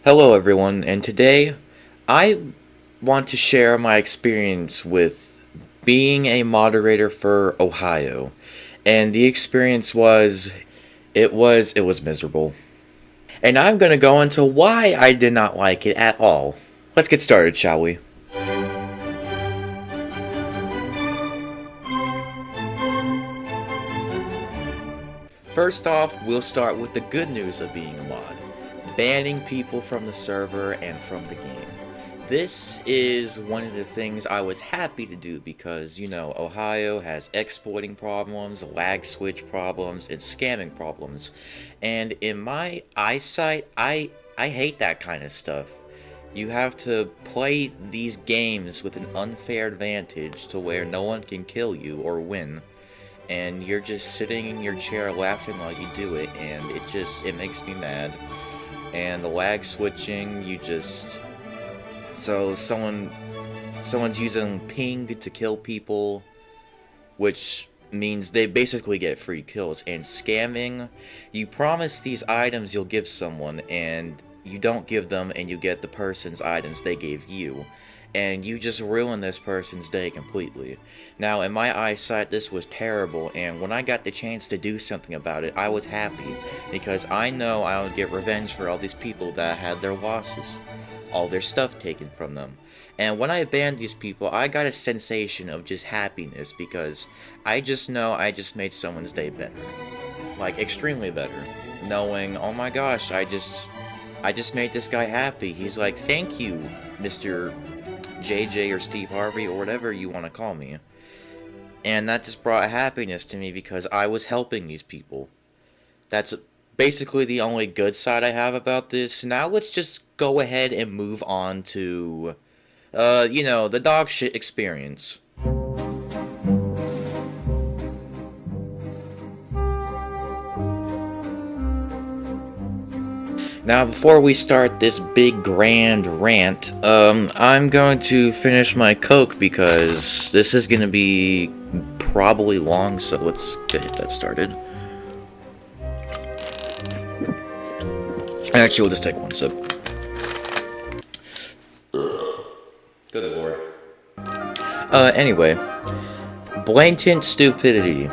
Hello, everyone, and today I want to share my experience with being a moderator for Ohio. And the experience was miserable. And I'm going to go into why I did not like it at all. Let's get started, shall we? First off, we'll start with the good news of being a mod. Banning people from the server and from the game. This is one of the things I was happy to do because, Ohio has exploiting problems, lag switch problems, and scamming problems. And in my eyesight, I hate that kind of stuff. You have to play these games with an unfair advantage to where no one can kill you or win. And you're just sitting in your chair laughing while you do it, and it makes me mad. And the lag switching, so someone's using ping to kill people, which means they basically get free kills. And scamming, you promise these items you'll give someone, and you don't give them, and you get the person's items they gave you. And you just ruin this person's day completely. Now, in my eyesight, this was terrible, and when I got the chance to do something about it, I was happy, because I know I would get revenge for all these people that had their losses, all their stuff taken from them. And when I banned these people, I got a sensation of just happiness, because I just know I just made someone's day better. Like, extremely better. Knowing, oh my gosh, I just made this guy happy. He's like, thank you, Mr. JJ or Steve Harvey or whatever you want to call me. And that just brought happiness to me because I was helping these people. That's basically the only good side I have about this. Now let's just go ahead and move on to, the dog shit experience. Now, before we start this big grand rant, I'm going to finish my Coke because this is going to be probably long, so let's get that started. Actually, we'll just take one sip. Good lord. Anyway, blatant stupidity.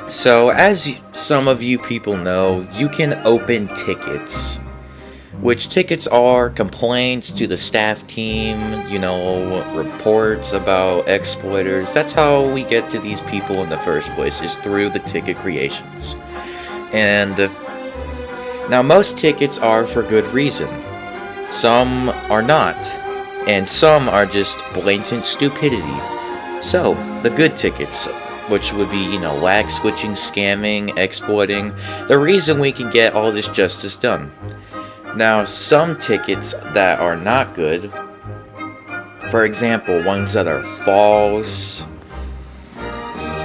So, as some of you people know, you can open tickets, which tickets are complaints to the staff team, reports about exploiters. That's how we get to these people in the first place, is through the ticket creations. And now most tickets are for good reason. Some are not, and some are just blatant stupidity. So, the good tickets, which would be, lag switching, scamming, exploiting, the reason we can get all this justice done. Now, some tickets that are not good, for example, ones that are false,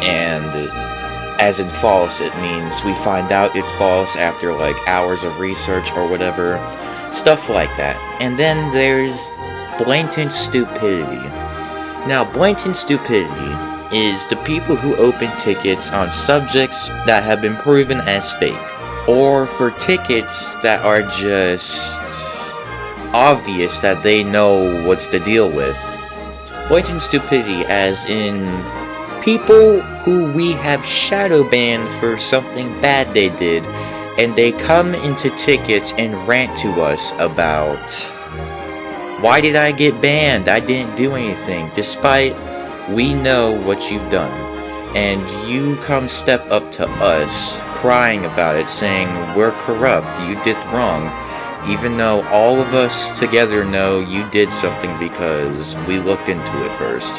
and as in false, it means we find out it's false after like hours of research or whatever, stuff like that. And then there's blatant stupidity. Now, blatant stupidity is the people who open tickets on subjects that have been proven as fake, or for tickets that are just obvious that they know what's the deal with. Blatant stupidity as in people who we have shadow banned for something bad they did, and they come into tickets and rant to us about, why did I get banned? I didn't do anything, despite we know what you've done, and you come step up to us crying about it, saying we're corrupt, you did wrong, even though all of us together know you did something because we looked into it first.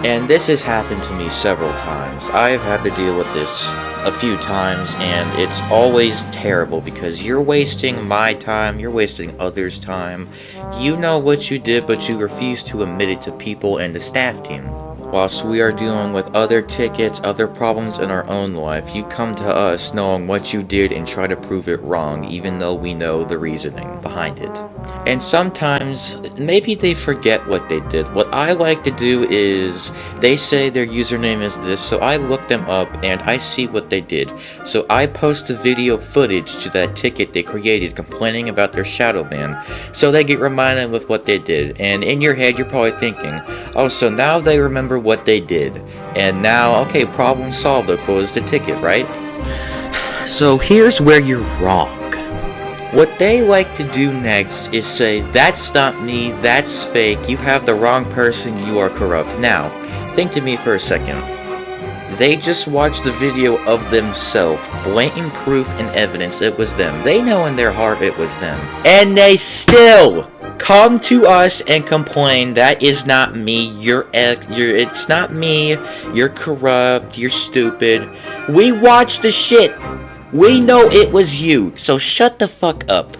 And this has happened to me several times. I've had to deal with this a few times, and it's always terrible because you're wasting my time, you're wasting others' time. You know what you did, but you refuse to admit it to people and the staff team. Whilst we are dealing with other tickets, other problems in our own life, you come to us knowing what you did and try to prove it wrong, even though we know the reasoning behind it. And sometimes, maybe they forget what they did. What I like to do is, they say their username is this, so I look them up and I see what they did. So I post the video footage to that ticket they created complaining about their shadow ban, so they get reminded with what they did. And in your head, you're probably thinking, oh, so now they remember what they did. And now, okay, problem solved, they'll close the ticket, right? So here's where you're wrong. What they like to do next is say, that's not me, that's fake, you have the wrong person, you are corrupt. Now, think to me for a second. They just watched the video of themselves, blatant proof and evidence it was them. They know in their heart it was them. And they still come to us and complain, that is not me, it's not me, you're corrupt, you're stupid. We watched the shit. We know it was you, so shut the fuck up.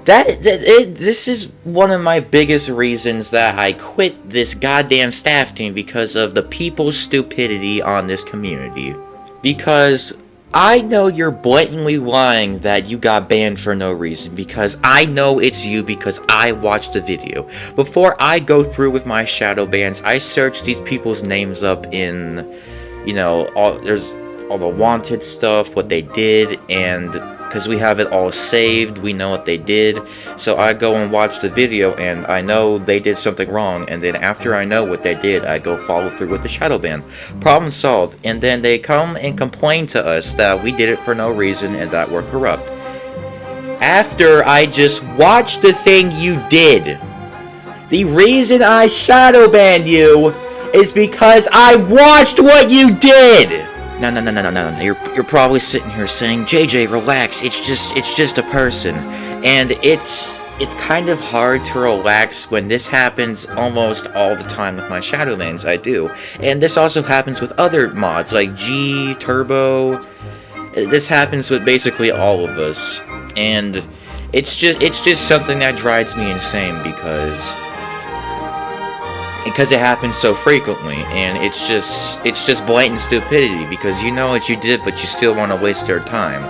This is one of my biggest reasons that I quit this goddamn staff team, because of the people's stupidity on this community. Because I know you're blatantly lying that you got banned for no reason, because I know it's you because I watched the video. Before I go through with my shadow bans, I search these people's names up in, there's all the wanted stuff, what they did, and because we have it all saved, we know what they did. So I go and watch the video and I know they did something wrong, and then after I know what they did, I go follow through with the shadow ban. Problem solved. And then they come and complain to us that we did it for no reason and that we're corrupt. After I just watched the thing you did. The reason I shadow banned you is because I watched what you did! No. You're probably sitting here saying, JJ, relax. It's just a person. And it's kind of hard to relax when this happens almost all the time with my shadow bans. I do. And this also happens with other mods like G, Turbo. This happens with basically all of us. And it's just something that drives me insane because it happens so frequently, and it's just blatant stupidity, because you know what you did, but you still want to waste their time.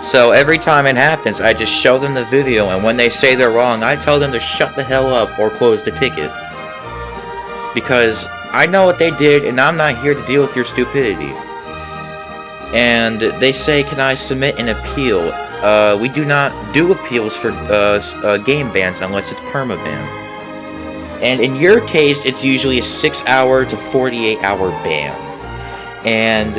So every time it happens, I just show them the video, and when they say they're wrong, I tell them to shut the hell up or close the ticket. Because I know what they did, and I'm not here to deal with your stupidity. And they say, can I submit an appeal? We do not do appeals for game bans unless it's permaban. And in your case, it's usually a 6-hour to 48-hour ban. And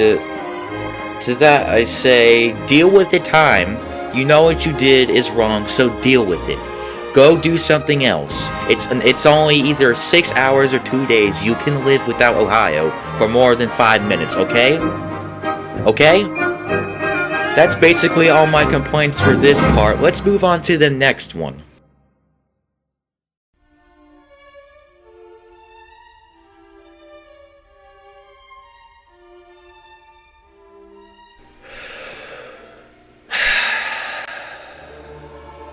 to that I say, deal with the time. You know what you did is wrong, so deal with it. Go do something else. It's only either 6 hours or 2 days. You can live without Ohio for more than 5 minutes, okay? Okay? That's basically all my complaints for this part. Let's move on to the next one.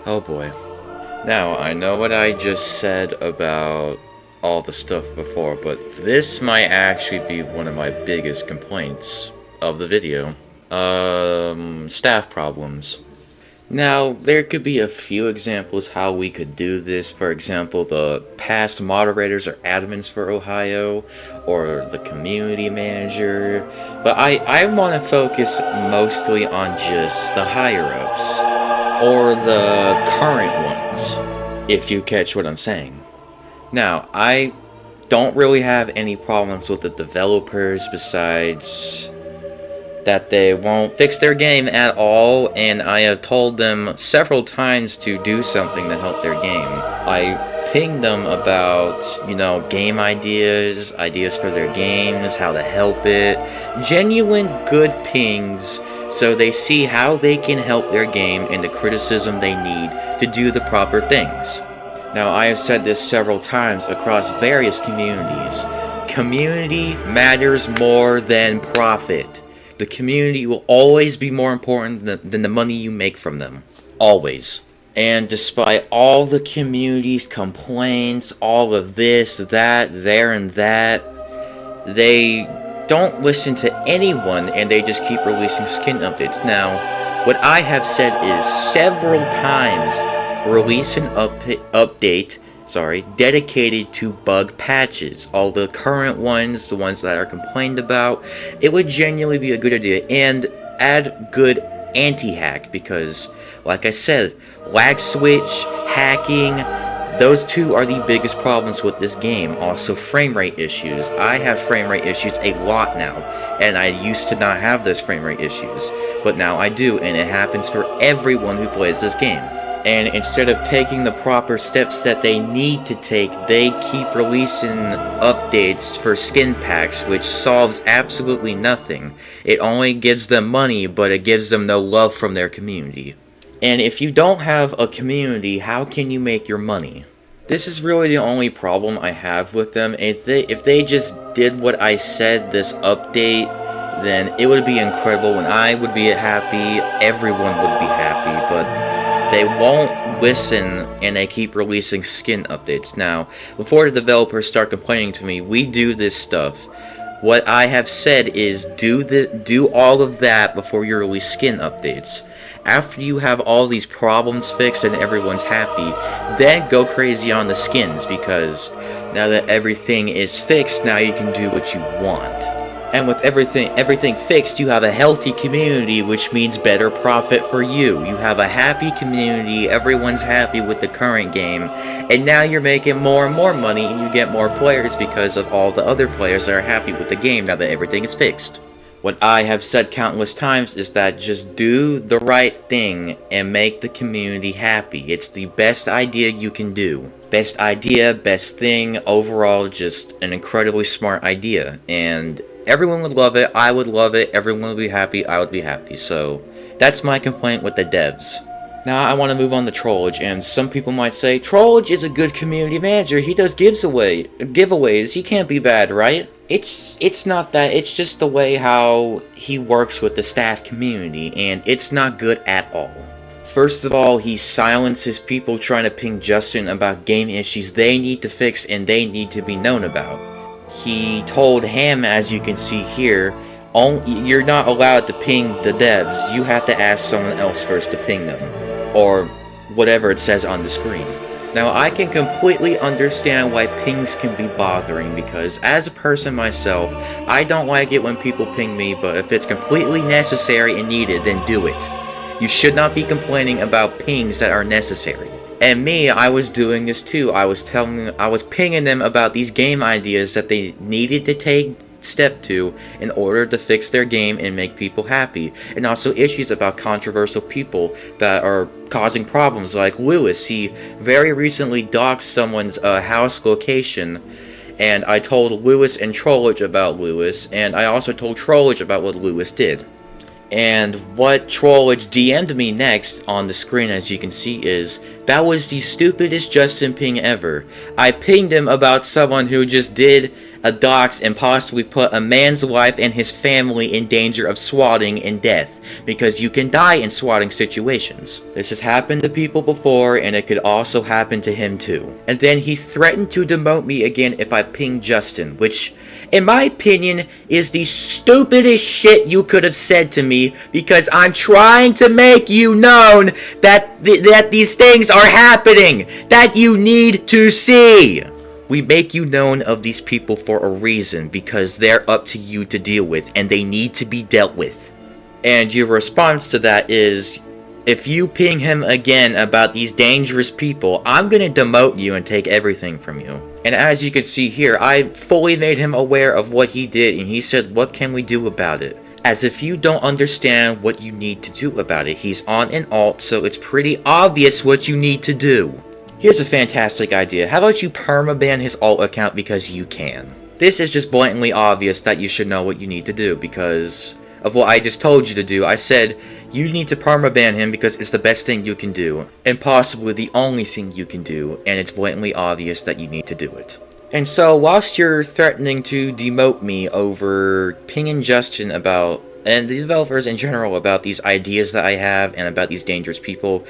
Oh boy. Now, I know what I just said about all the stuff before, but this might actually be one of my biggest complaints of the video. Staff problems. Now, there could be a few examples how we could do this. For example, the past moderators or admins for Ohio, or the community manager. But I want to focus mostly on just the higher-ups, or the current ones, if you catch what I'm saying. Now, I don't really have any problems with the developers besides that they won't fix their game at all, and I have told them several times to do something to help their game. I've pinged them about, game ideas for their games, how to help it. Genuine good pings, so they see how they can help their game and the criticism they need to do the proper things. Now, I have said this several times across various communities. Community matters more than profit. The community will always be more important than the money you make from them. Always. And despite all the community's complaints, all of this, that, there, and that, they don't listen to anyone and they just keep releasing skin updates. Now, what I have said is several times release an update dedicated to bug patches. All the current ones, the ones that are complained about, it would genuinely be a good idea. And add good anti-hack, because, like I said, lag switch, hacking, those two are the biggest problems with this game. Also, frame rate issues. I have frame rate issues a lot now, and I used to not have those frame rate issues, but now I do, and it happens for everyone who plays this game. And instead of taking the proper steps that they need to take, they keep releasing updates for skin packs, which solves absolutely nothing. It only gives them money, but it gives them no love from their community. And if you don't have a community, how can you make your money? This is really the only problem I have with them. If they just did what I said this update, then it would be incredible, and I would be happy, everyone would be happy, but they won't listen, and they keep releasing skin updates. Now, before the developers start complaining to me, we do this stuff. What I have said is do all of that before you release skin updates. After you have all these problems fixed and everyone's happy, then go crazy on the skins, because now that everything is fixed, now you can do what you want. And with everything fixed, you have a healthy community, which means better profit for you. You have a happy community, everyone's happy with the current game, and now you're making more and more money, and you get more players because of all the other players that are happy with the game now that everything is fixed. What I have said countless times is that just do the right thing and make the community happy. It's the best idea you can do. Best idea, best thing, overall just an incredibly smart idea. And everyone would love it, I would love it, everyone would be happy, I would be happy. So that's my complaint with the devs. Now I want to move on to Trolloge, and some people might say, Trolloge is a good community manager, he does giveaways, he can't be bad, right? It's not that, it's just the way how he works with the staff community, and it's not good at all. First of all, he silences people trying to ping Justin about game issues they need to fix and they need to be known about. He told him, as you can see here, you're not allowed to ping the devs, you have to ask someone else first to ping them, or whatever it says on the screen. Now, I can completely understand why pings can be bothering, because as a person myself, I don't like it when people ping me, but if it's completely necessary and needed, then do it. You should not be complaining about pings that are necessary. And me, I was doing this too. I was pinging them about these game ideas that they needed to take step to in order to fix their game and make people happy, and also issues about controversial people that are causing problems, like Lewis. He very recently doxed someone's house location, and I told Lewis and Trolloge about Lewis, and I also told Trolloge about what Lewis did. And what Trolloge DM'd me next on the screen, as you can see, is, that was the stupidest Justin ping ever. I pinged him about someone who just did a dox and possibly put a man's life and his family in danger of swatting and death, because you can die in swatting situations. This has happened to people before, and it could also happen to him too. And then he threatened to demote me again if I pinged Justin, which, in my opinion, is the stupidest shit you could have said to me, because I'm trying to make you known that these things are happening, that you need to see. We make you known of these people for a reason, because they're up to you to deal with, and they need to be dealt with. And your response to that is, if you ping him again about these dangerous people, I'm gonna demote you and take everything from you. And as you can see here, I fully made him aware of what he did, and he said, what can we do about it? As if you don't understand what you need to do about it. He's on an alt, so it's pretty obvious what you need to do. Here's a fantastic idea. How about you permaban his alt account because you can? This is just blatantly obvious that you should know what you need to do because of what I just told you to do. I said you need to permaban him because it's the best thing you can do, and possibly the only thing you can do, and it's blatantly obvious that you need to do it. And so, whilst you're threatening to demote me over pinging Justin about, and the developers in general, about these ideas that I have and about these dangerous people,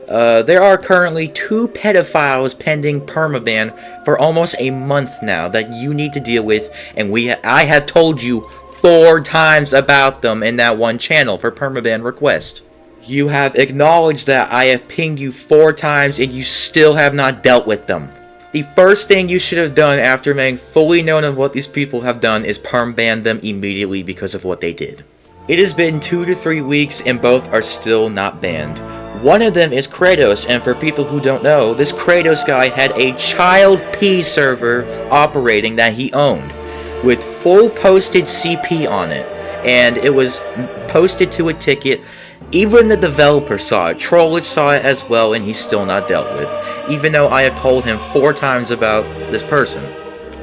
There are currently 2 pedophiles pending permaban for almost a month now that you need to deal with, and I have told you 4 times about them in that one channel for permaban request. You have acknowledged that I have pinged you 4 times and you still have not dealt with them. The first thing you should have done after being fully known of what these people have done is permaban them immediately because of what they did. It has been 2 to 3 weeks and both are still not banned. One of them is Kratos, and for people who don't know, this Kratos guy had a child P server operating that he owned, with full posted CP on it, and it was posted to a ticket. Even the developer saw it, Trollich saw it as well, and he's still not dealt with, even though I have told him 4 times about this person.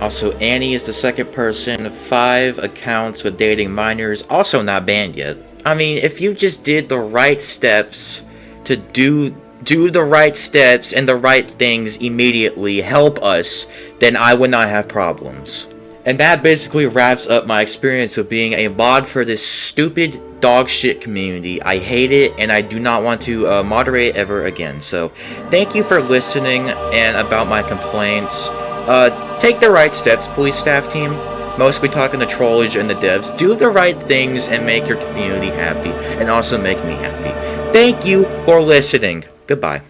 Also, Annie is the second person, 5 accounts with dating minors, also not banned yet. I mean, if you just did the right steps to do the right steps and the right things immediately, help us, then I would not have problems. And that basically wraps up my experience of being a mod for this stupid dog shit community. I hate it, and I do not want to moderate ever again. So, thank you for listening and about my complaints. Take the right steps, police staff team. Mostly talking to Trollich and the devs. Do the right things and make your community happy, and also make me happy. Thank you for listening. Goodbye.